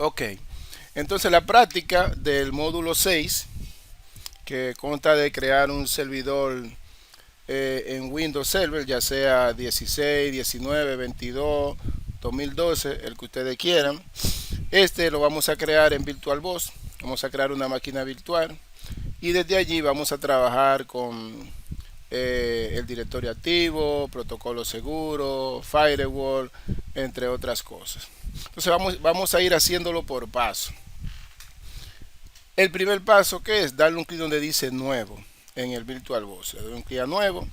Ok, entonces la práctica del módulo 6, que consta de crear un servidor en Windows Server, ya sea 16, 19, 22, 2012, el que ustedes quieran. Este lo vamos a crear en VirtualBox. Vamos a crear una máquina virtual y desde allí vamos a trabajar con el directorio activo, protocolo seguro, firewall, entre otras cosas. Entonces vamos a ir haciéndolo por paso. El primer paso, que es darle un clic donde dice nuevo en el VirtualBox. Le doy un clic a nuevo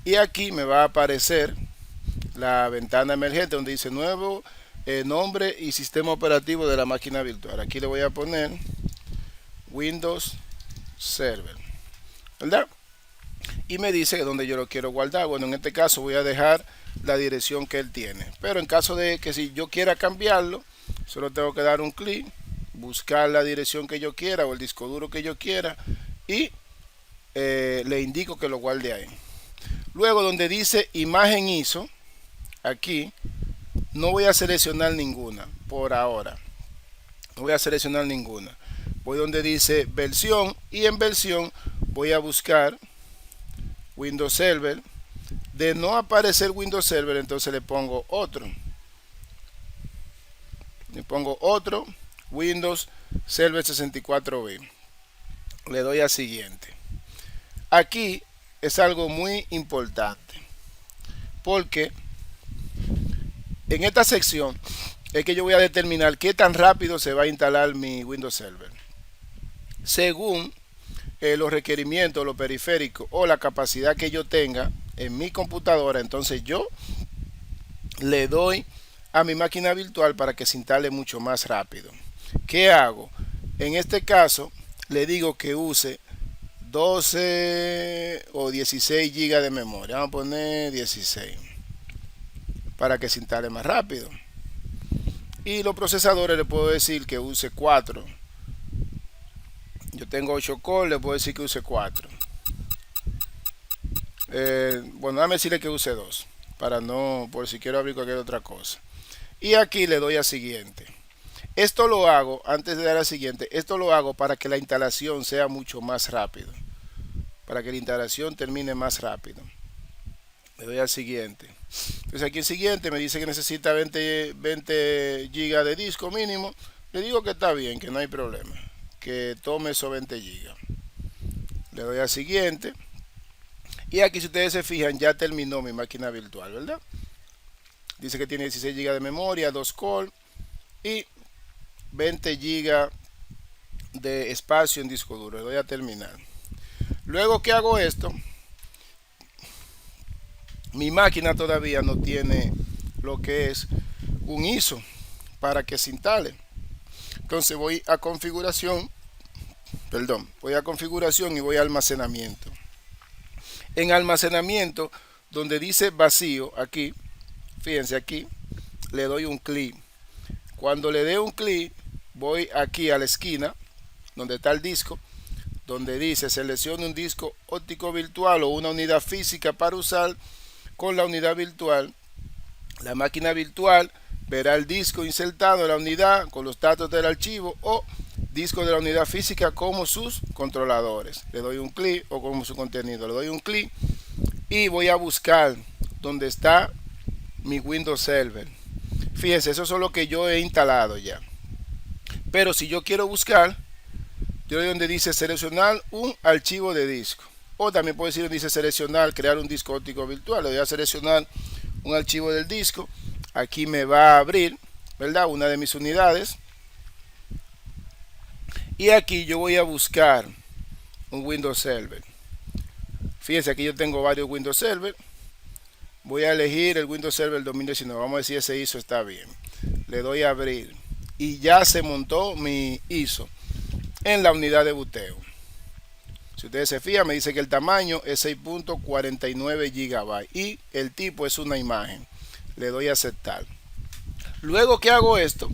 y aquí me va a aparecer la ventana emergente donde dice nuevo nombre y sistema operativo de la máquina virtual. Aquí le voy a poner Windows Server, ¿verdad? Y me dice dónde yo lo quiero guardar. Bueno, en este caso voy a dejar la dirección que él tiene, pero en caso de que si yo quiera cambiarlo, solo tengo que dar un clic, buscar la dirección que yo quiera o el disco duro que yo quiera y le indico que lo guarde ahí. Luego donde dice imagen ISO, aquí no voy a seleccionar ninguna por ahora, no voy a seleccionar ninguna. Voy donde dice versión y en versión voy a buscar Windows Server. De no aparecer Windows Server, entonces le pongo otro. Le pongo otro, Windows Server 64B. Le doy a siguiente. Aquí es algo muy importante, porque en esta sección es que yo voy a determinar qué tan rápido se va a instalar mi Windows Server. Según los requerimientos, los periféricos o la capacidad que yo tenga en mi computadora, entonces yo le doy a mi máquina virtual para que se instale mucho más rápido. ¿Qué hago? En este caso le digo que use 12 o 16 GB de memoria. Vamos a poner 16 para que se instale más rápido. Y los procesadores le puedo decir que use 4. Yo tengo 8 cores, le puedo decir que use 4. Bueno, déjame decirle que use 2 para no, por si quiero abrir cualquier otra cosa. Y aquí le doy a siguiente. Esto lo hago, antes de dar a siguiente, esto lo hago para que la instalación sea mucho más rápido. Para que la instalación termine más rápido. Le doy al siguiente. Entonces aquí el siguiente me dice que necesita 20 GB de disco mínimo. Le digo que está bien, que no hay problema. Que tome esos 20 GB. Le doy al siguiente. Y aquí si ustedes se fijan ya terminó mi máquina virtual, ¿verdad? Dice que tiene 16 GB de memoria, 2 core y 20 GB de espacio en disco duro. Le doy a terminar. Luego que hago esto, mi máquina todavía no tiene lo que es un ISO para que se instale. Entonces voy a configuración, voy a configuración y voy a almacenamiento. En almacenamiento, donde dice vacío, aquí, fíjense aquí, le doy un clic. Cuando le dé un clic, voy aquí a la esquina, donde está el disco, donde dice seleccione un disco óptico virtual o una unidad física para usar con la unidad virtual. La máquina virtual verá el disco insertado en la unidad con los datos del archivo o disco de la unidad física como sus controladores. Le doy un clic o como su contenido. Le doy un clic y voy a buscar donde está mi Windows Server. Fíjense, eso es lo que yo he instalado ya. Pero si yo quiero buscar, yo le doy donde dice seleccionar un archivo de disco. O también puede decir donde dice seleccionar, crear un disco óptico virtual. Le voy a seleccionar un archivo del disco. Aquí me va a abrir, ¿verdad? Una de mis unidades. Y aquí yo voy a buscar un Windows Server. Fíjense, aquí yo tengo varios Windows Server. Voy a elegir el Windows Server 2019. Vamos a ver si ese ISO está bien. Le doy a abrir. Y ya se montó mi ISO en la unidad de boteo. Si ustedes se fijan, me dice que el tamaño es 6.49 GB y el tipo es una imagen. Le doy a aceptar. Luego que hago esto,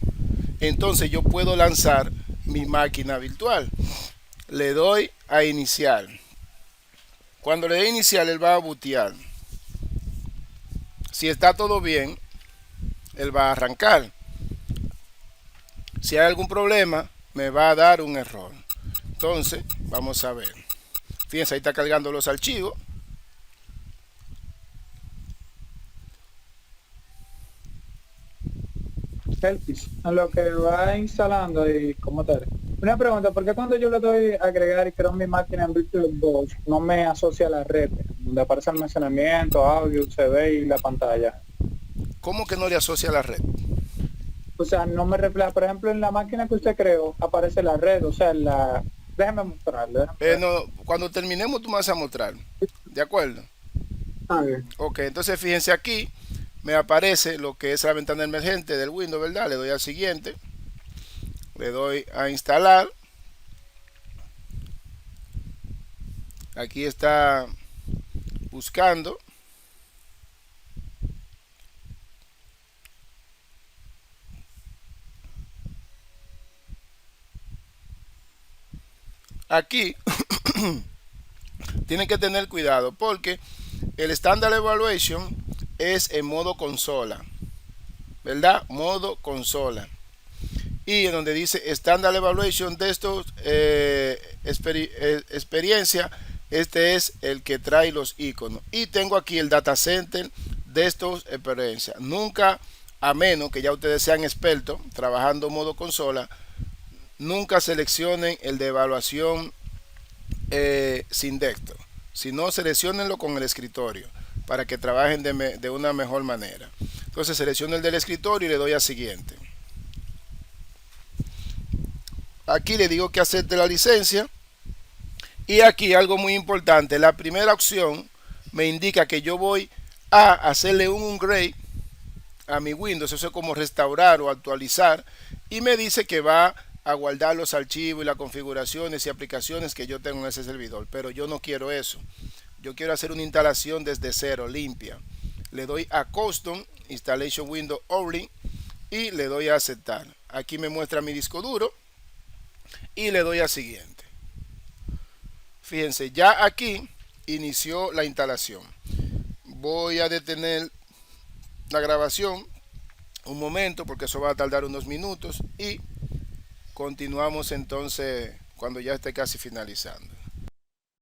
entonces yo puedo lanzar mi máquina virtual. Le doy a iniciar. Cuando le dé a iniciar, él va a bootear. Si está todo bien, él va a arrancar. Si hay algún problema, me va a dar un error. Entonces, vamos a ver. Fíjense, ahí está cargando los archivos. Elvis, en lo que va instalando y como tal. Una pregunta, ¿por qué cuando yo le doy a agregar y creo mi máquina en VirtualBox no me asocia a la red, donde aparece almacenamiento, audio, CV y la pantalla? ¿Cómo que no le asocia a la red? O sea, no me refleja, por ejemplo, en la máquina que usted creó aparece la red, o sea, la... Déjeme mostrarle, déjame ver. No, cuando terminemos tú me vas a mostrar. ¿De acuerdo? Ah, bien. Ok, entonces fíjense aquí. Me aparece lo que es la ventana emergente del Windows, ¿verdad? Le doy al siguiente. Le doy a instalar. Aquí está buscando. Aquí tienen que tener cuidado porque el Standard Evaluation es en modo consola, ¿verdad? Modo consola. Y en donde dice Standard Evaluation de estos experiencia, este es el que trae los iconos. Y tengo aquí el data center de estos experiencias. Nunca, a menos que ya ustedes sean expertos trabajando en modo consola, nunca seleccionen el de evaluación sin texto, sino seleccionenlo con el escritorio para que trabajen de una mejor manera. Entonces selecciono el del escritorio y le doy a siguiente. Aquí le digo que acepte la licencia. Y aquí algo muy importante, la primera opción me indica que yo voy a hacerle un upgrade a mi Windows, eso es como restaurar o actualizar, y me dice que va a guardar los archivos y las configuraciones y aplicaciones que yo tengo en ese servidor, pero yo no quiero eso. Yo quiero hacer una instalación desde cero, limpia. Le doy a Custom Installation Window Only y le doy a aceptar. Aquí me muestra mi disco duro y le doy a siguiente. Fíjense, ya aquí inició la instalación. Voy a detener la grabación un momento porque eso va a tardar unos minutos y continuamos entonces cuando ya esté casi finalizando.